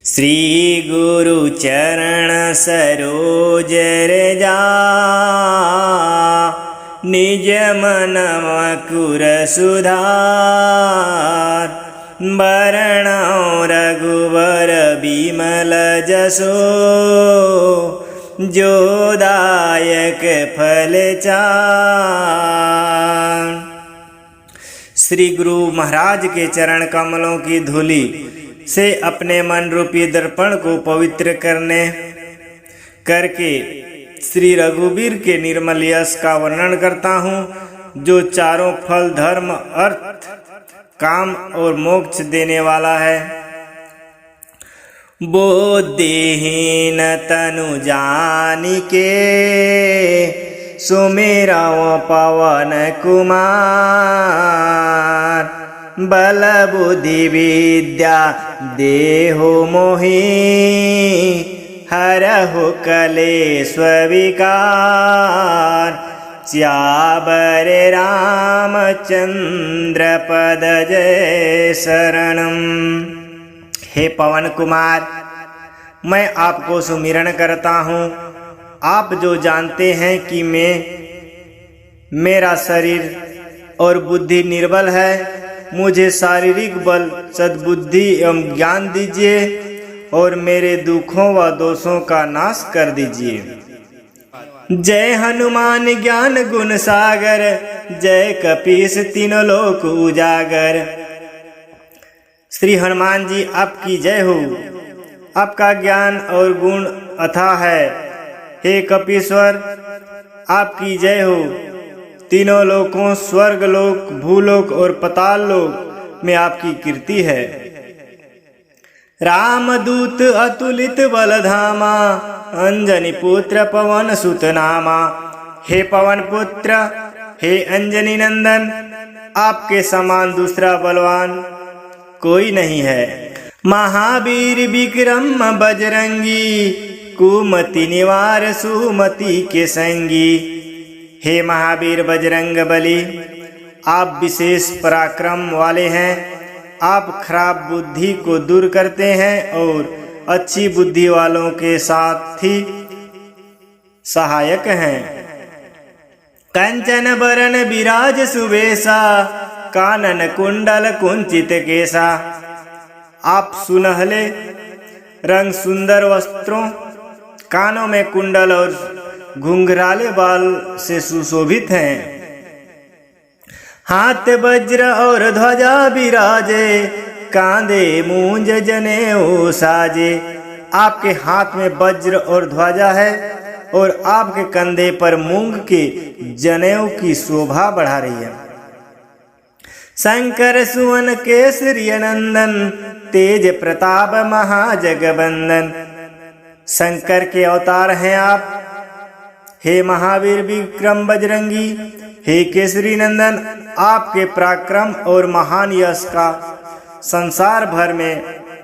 श्री गुरु चरण सरोज रजा, निज मन मकुर सुधार। बरनौ रघुवर बिमल जसो, जो दायक फल चार। श्री गुरु महाराज के चरण कमलों की धूलि से अपने मन रूपी दर्पण को पवित्र करके श्री रघुवीर के निर्मल यश का वर्णन करता हूँ, जो चारों फल धर्म अर्थ काम और मोक्ष देने वाला है। बुद्धिहीन तनु जानिके, सुमिरौ पवन कुमार। बल बुद्धि विद्या देहु मोहि, हरहु कलेश विकार। सियावर रामचंद्र पद जय शरणम। हे पवन कुमार, मैं आपको सुमिरन करता हूँ। आप जो जानते हैं कि मेरा शरीर और बुद्धि निर्बल है, मुझे शारीरिक बल सद्बुद्धि एवं ज्ञान दीजिए और मेरे दुखों व दोषों का नाश कर दीजिए। जय हनुमान ज्ञान गुण सागर, जय कपीस तीनों लोक उजागर। श्री हनुमान जी आपकी जय हो। आपका ज्ञान और गुण अथाह है। हे कपीश्वर, आपकी जय हो। तीनों लोकों स्वर्ग लोक, भूलोक और पताल लोक में आपकी कीर्ति है। रामदूत अतुलित बलधामा, अंजनी पुत्र पवन सुत नामा। हे पवन पुत्र, हे अंजनी नंदन, आपके समान दूसरा बलवान कोई नहीं है। महावीर विक्रम बजरंगी, कुमति निवार सुमति के संगी। हे महावीर बजरंग बली, आप विशेष पराक्रम वाले हैं। आप खराब बुद्धि को दूर करते हैं और अच्छी बुद्धि वालों के साथ ही सहायक हैं। कंचन बरन विराज सुबेसा, कानन कुंडल कुंचित केसा। आप सुनहले रंग सुंदर वस्त्रों, कानों में कुंडल और घुंघराले बाल से सुशोभित हैं। हाथ वज्र और ध्वजा विराजे, कांधे मूंज जनेऊ साजे। आपके हाथ में वज्र और ध्वजा है और आपके कंधे पर मूंग के जनेऊ की शोभा बढ़ा रही है। शंकर सुवन केसरी नंदन, तेज प्रताप महाजगबंदन। शंकर के अवतार हैं आप। हे महावीर विक्रम बजरंगी, हे केसरी नंदन, आपके पराक्रम और महान यश का संसार भर में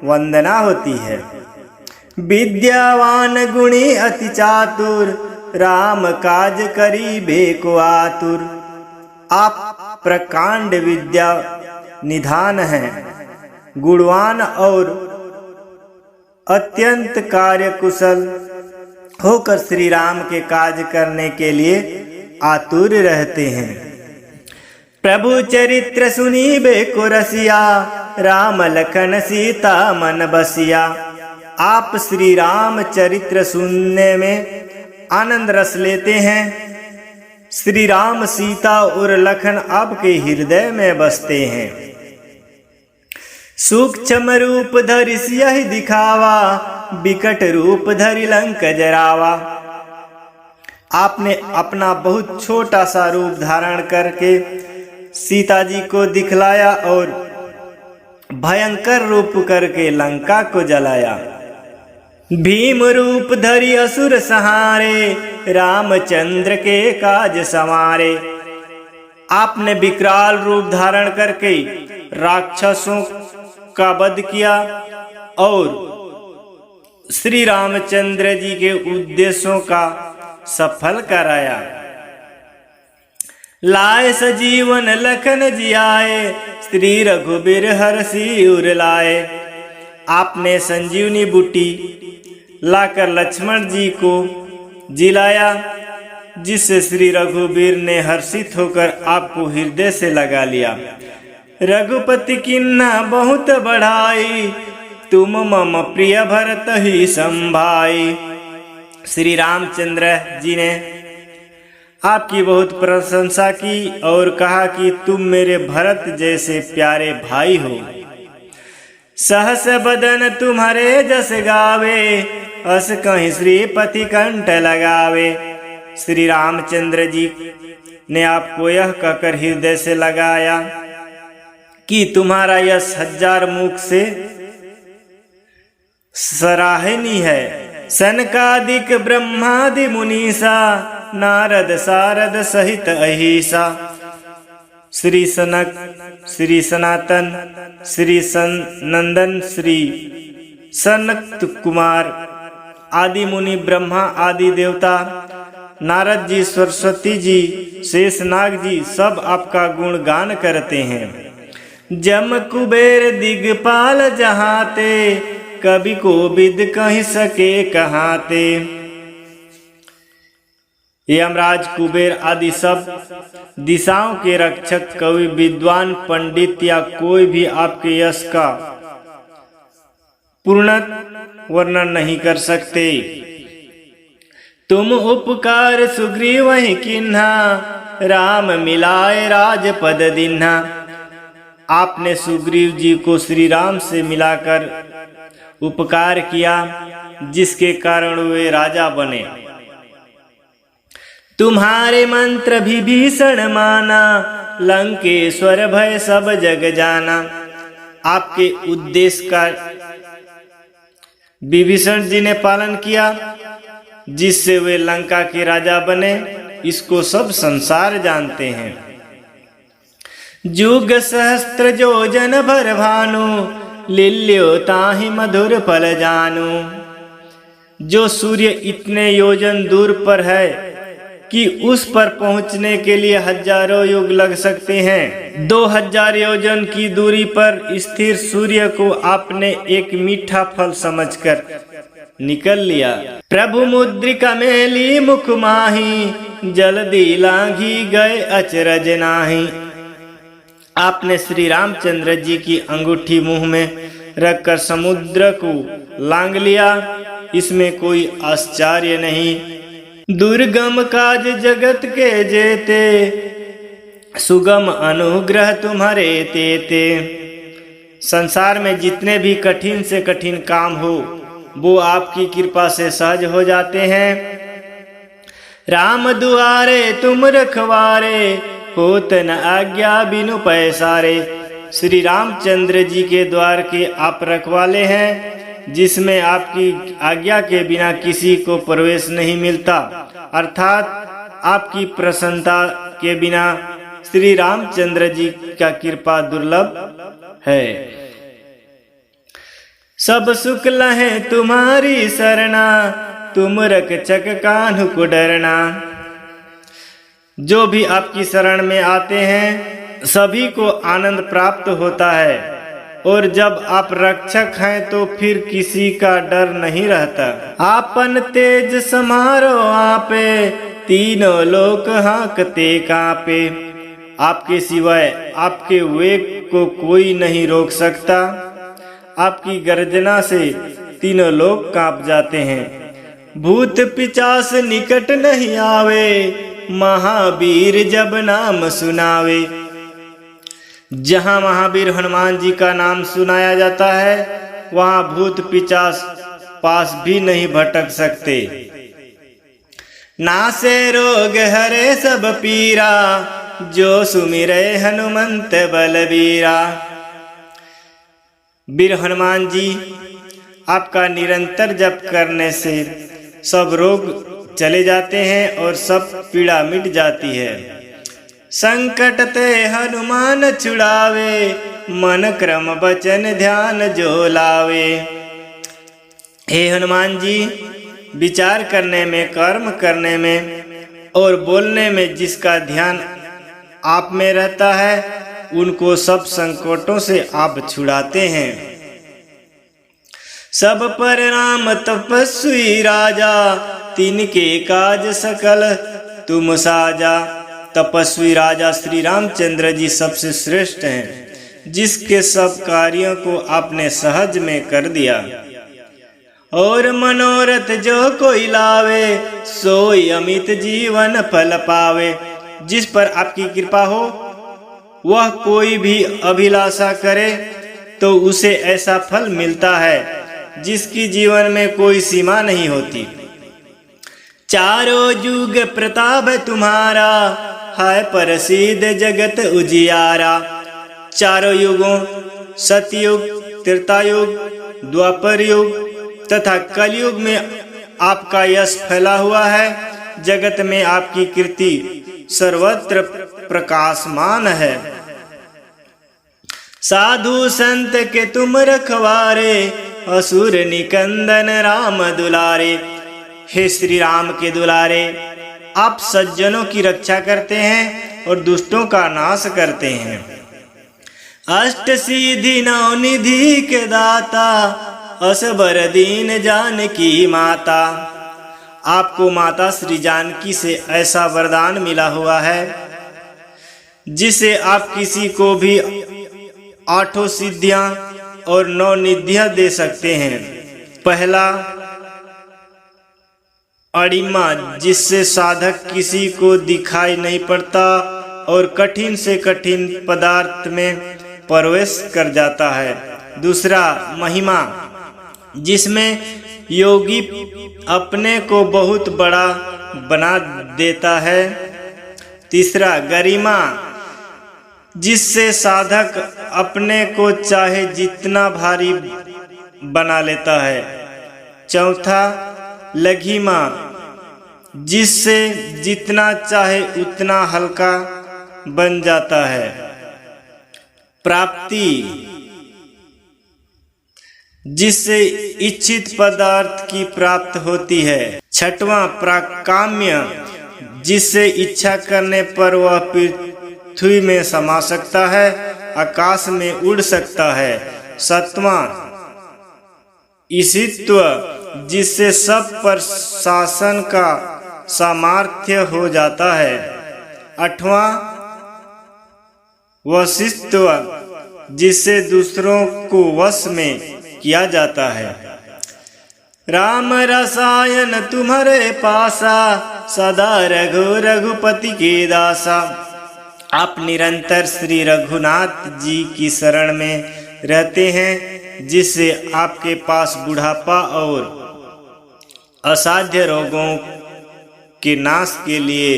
वंदना होती है। विद्यावान गुणी अति चातुर, राम काज करीबे को आतुर। आप प्रकांड विद्या निधान हैं, गुणवान और अत्यंत कार्य कुशल होकर श्री राम के काज करने के लिए आतुर रहते हैं। प्रभु चरित्र सुनीबे को रसिया, राम लखन सीता मन बसिया। आप श्री राम चरित्र सुनने में आनंद रस लेते हैं। श्री राम सीता और लखन आपके हृदय में बसते हैं। सूक्ष्म रूप धरि सियहि दिखावा, विकट रूप धरि लंक जरावा। आपने अपना बहुत छोटा सा रूप धारण करके सीता जी को दिखलाया और भयंकर रूप करके लंका को जलाया। भीम रूप धरि असुर सहारे, रामचंद्र के काज संवारे। आपने विकराल रूप धारण करके राक्षसों का वध किया और श्री रामचंद्र जी के उद्देश्यों का सफल कराया। लाए सजीवन लखन जियाए, श्री रघुबीर हरषि उर लाए। आपने संजीवनी बूटी लाकर लक्ष्मण जी को जिलाया, जिससे श्री रघुवीर ने हर्षित होकर आपको हृदय से लगा लिया। रघुपति किन्ना बहुत बढ़ाई, तुम मम प्रिय भरत ही संभाई। श्री रामचंद्र जी ने आपकी बहुत प्रशंसा की और कहा कि तुम मेरे भरत जैसे प्यारे भाई हो। सहस बदन तुम्हारे जस गावे, अस कहीं श्रीपति कंठ लगावे। श्री रामचंद्र जी ने आपको यह कहकर हृदय से लगाया कि तुम्हारा यश 1000 मुख से सराहनीय है। सनकादिक ब्रह्मादि मुनीसा, नारद सारद सहित अहिसा। श्री सनक, श्री सनातन, श्री नंदन, श्री सनत कुमार आदि मुनि, ब्रह्मा आदि देवता, नारद जी, सरस्वती जी, शेषनाग जी सब आपका गुणगान करते हैं। जम कुबेर दिगपाल जहाते, कवि को विद कह सके कहाते। यमराज, कुबेर आदि सब दिशाओं के रक्षक, कवि, विद्वान, पंडित या कोई भी आपके यश का पूर्ण वर्णन नहीं कर सकते। तुम उपकार सुग्रीव वही किन्हा, राम मिलाए राजपद दिन्हा। आपने सुग्रीव जी को श्री राम से मिलाकर उपकार किया, जिसके कारण वे राजा बने। तुम्हारे मंत्र विभीषण माना, लंकेश्वर भय सब जग जाना। आपके उद्देश्य का विभीषण जी ने पालन किया, जिससे वे लंका के राजा बने। इसको सब संसार जानते हैं। जुग सहस्त्र योजन भर भानु, लिल्यो ताहि मधुर फल जानू। जो सूर्य इतने योजन दूर पर है कि उस पर पहुंचने के लिए 1000 युग लग सकते हैं। 2000 योजन की दूरी पर स्थिर सूर्य को आपने एक मीठा फल समझकर निकल लिया। प्रभु मुद्रिका मेली मुख माही, जल्दी लांघी गए अचरज नाही। आपने श्री रामचंद्र जी की अंगूठी मुंह में रखकर समुद्र को लांघ लिया। इसमें कोई आश्चर्य नहीं। दुर्गम काज जगत के जेते, सुगम अनुग्रह तुम्हारे तेते। संसार में जितने भी कठिन से कठिन काम हो, वो आपकी कृपा से सहज हो जाते हैं। राम दुआरे तुम रखवारे, होत न आज्ञा बिनु पैसारे। श्री रामचंद्र जी के द्वार के आप रखवाले हैं, जिसमें आपकी आज्ञा के बिना किसी को प्रवेश नहीं मिलता। अर्थात आपकी प्रसन्नता के बिना श्री रामचंद्र जी का कृपा दुर्लभ है। सब सुख लहे तुम्हारी शरणा, तुम रक्षक कान्हु को डरना। जो भी आपकी शरण में आते हैं, सभी को आनंद प्राप्त होता है। और जब आप रक्षक हैं तो फिर किसी का डर नहीं रहता। आपन तेज समारो आपे, तीनों लोक हाँकते कांपे। आपके सिवाय आपके वेग को कोई नहीं रोक सकता। आपकी गर्जना से तीनों लोग कांप जाते हैं। भूत पिचास निकट नहीं आवे, महावीर जब नाम सुनावे। जहाँ महावीर हनुमान जी का नाम सुनाया जाता है, वहाँ भूत पिचास पास भी नहीं भटक सकते। नासे रोग हरे सब पीरा, जो सुमिरे हनुमंत बलबीरा। वीर हनुमान जी, आपका निरंतर जप करने से सब रोग चले जाते हैं और सब पीड़ा मिट जाती है। संकट ते हनुमान छुड़ावे, मन क्रम वचन ध्यान जो लावे। हे हनुमान जी, विचार करने में, कर्म करने में और बोलने में जिसका ध्यान आप में रहता है, उनको सब संकटों से आप छुड़ाते हैं। सब पर राम तपस्वी राजा, तिनके काज सकल तुम साजा। तपस्वी राजा श्री रामचंद्र जी सबसे श्रेष्ठ हैं, जिसके सब कार्यों को आपने सहज में कर दिया। और मनोरथ जो कोई लावे, सोई अमित जीवन फल पावे। जिस पर आपकी कृपा हो, वह कोई भी अभिलाषा करे तो उसे ऐसा फल मिलता है जिसकी जीवन में कोई सीमा नहीं होती। चारों युग प्रताप तुम्हारा, है प्रसिद्ध जगत उजियारा। चारों युगों सतयुग, त्रेतायुग, द्वापर युग तथा कलयुग में आपका यश फैला हुआ है। जगत में आपकी कीर्ति सर्वत्र प्रकाशमान है। साधु संत के तुम रखवारे, असुर निकंदन राम दुलारे। हे श्री राम के दुलारे, आप सज्जनों की रक्षा करते हैं और दुष्टों का नाश करते हैं। अष्ट सिद्धि नौ निधि के दाता, असबर दीन जानकी माता। आपको माता श्री जानकी से ऐसा वरदान मिला हुआ है जिसे आप किसी को भी 8 सिद्धियां और 9 निधियां दे सकते हैं। पहला अड़िमा, जिससे साधक किसी को दिखाई नहीं पड़ता और कठिन से कठिन पदार्थ में प्रवेश कर जाता है। दूसरा महिमा, जिसमें योगी अपने को बहुत बड़ा बना देता है। तीसरा गरिमा, जिससे साधक अपने को चाहे जितना भारी बना लेता है। चौथा लघिमा, जिससे जितना चाहे उतना हल्का बन जाता है। प्राप्ति, जिससे इच्छित पदार्थ की प्राप्त होती है। छठवां प्राकाम्य, जिससे इच्छा करने पर वह पृथ्वी में समा सकता है, आकाश में उड़ सकता है। सातवां ईशित्व, जिससे सब पर शासन का सामर्थ्य हो जाता है। आठवां वशिष्ठत्व, जिससे दूसरों को वश में किया जाता है। राम रसायन तुम्हारे पासा, सदा रघुपति के दासा। आप निरंतर श्री रघुनाथ जी की शरण में रहते हैं, जिससे आपके पास बुढ़ापा और असाध्य रोगों के नाश के लिए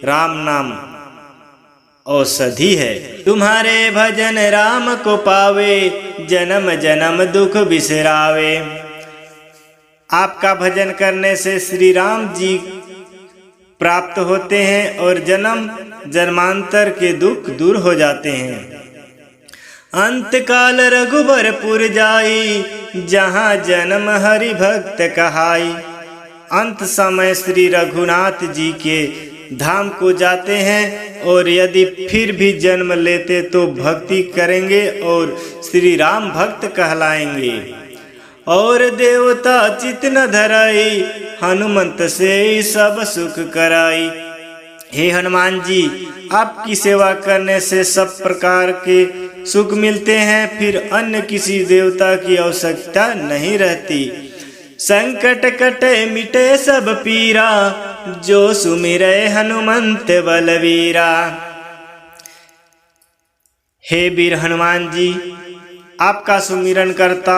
राम नाम औषधि है। तुम्हारे भजन राम को पावे, जन्म जन्म दुख बिसरावे। आपका भजन करने से श्री राम जी प्राप्त होते हैं और जन्म जन्मांतर के दुख दूर हो जाते हैं। अंत काल रघुबरपुर जाई, जहाँ जन्म हरि भक्त कहाई। अंत समय श्री रघुनाथ जी के धाम को जाते हैं और यदि फिर भी जन्म लेते तो भक्ति करेंगे और श्री राम भक्त कहलाएंगे। और देवता चित न धराई, हनुमंत से सब सुख कराई। हे हनुमान जी, आपकी सेवा करने से सब प्रकार के सुख मिलते हैं, फिर अन्य किसी देवता की आवश्यकता नहीं रहती। संकट कटे मिटे सब पीरा, जो सुमिरै हनुमंत बलवीरा। हे वीर हनुमान जी, आपका सुमिरन करता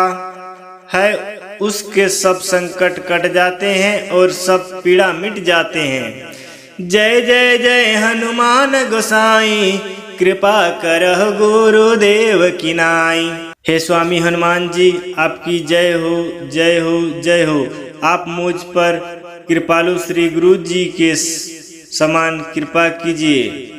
है उसके सब संकट कट जाते हैं और सब पीड़ा मिट जाते हैं। जय जय जय हनुमान गोसाई, कृपा करह गुरुदेव की नाई। हे स्वामी हनुमान जी, आपकी जय हो जय हो जय हो। आप मुझ पर कृपालु श्री गुरु जी के समान कृपा कीजिए।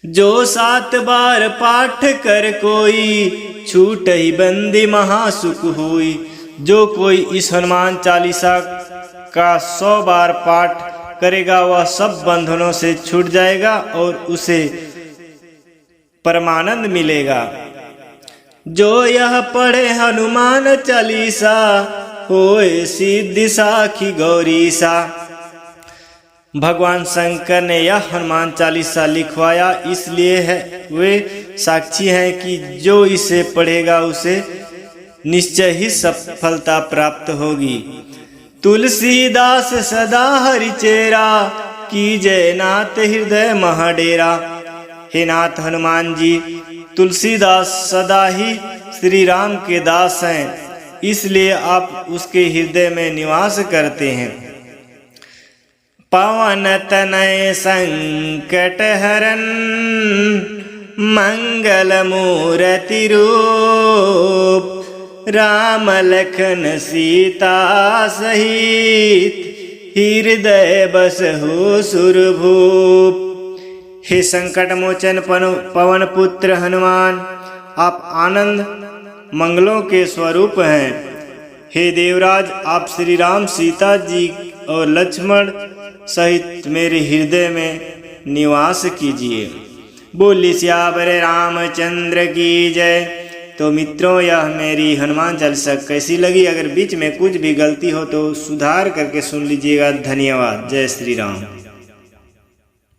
जो 7 बार पाठ कर कोई, छूट ही बंदी महासुख हुई। जो कोई इस हनुमान चालीसा का 100 बार पाठ करेगा, वह सब बंधनों से छूट जाएगा और उसे परमानंद मिलेगा। जो यह पढ़े हनुमान चालीसा होए सिद्धि साखी गौरीसा। भगवान शंकर ने यह हनुमान चालीसा लिखवाया इसलिए है वे साक्षी हैं कि जो इसे पढ़ेगा उसे निश्चय ही सफलता प्राप्त होगी। तुलसीदास सदा हरिचेरा कीजय नाथ हृदय महाडेरा। हे नाथ हनुमान जी, तुलसीदास सदा ही श्री राम के दास हैं, इसलिए आप उसके हृदय में निवास करते हैं। पवन तनय संकट हरन मंगल मूर्ति रूप। राम लखन सीता सहित हृदय बसहु सुरभूप। हे संकट मोचन पवन पुत्र हनुमान, आप आनंद मंगलों के स्वरूप हैं। हे देवराज, आप श्री राम, सीता जी और लक्ष्मण सहित मेरे हृदय में निवास कीजिए। बोली सियावर रामचंद्र की जय। तो मित्रों, यह मेरी हनुमान चालीसा कैसी लगी? अगर बीच में कुछ भी गलती हो तो सुधार करके सुन लीजिएगा। धन्यवाद। जय श्री राम।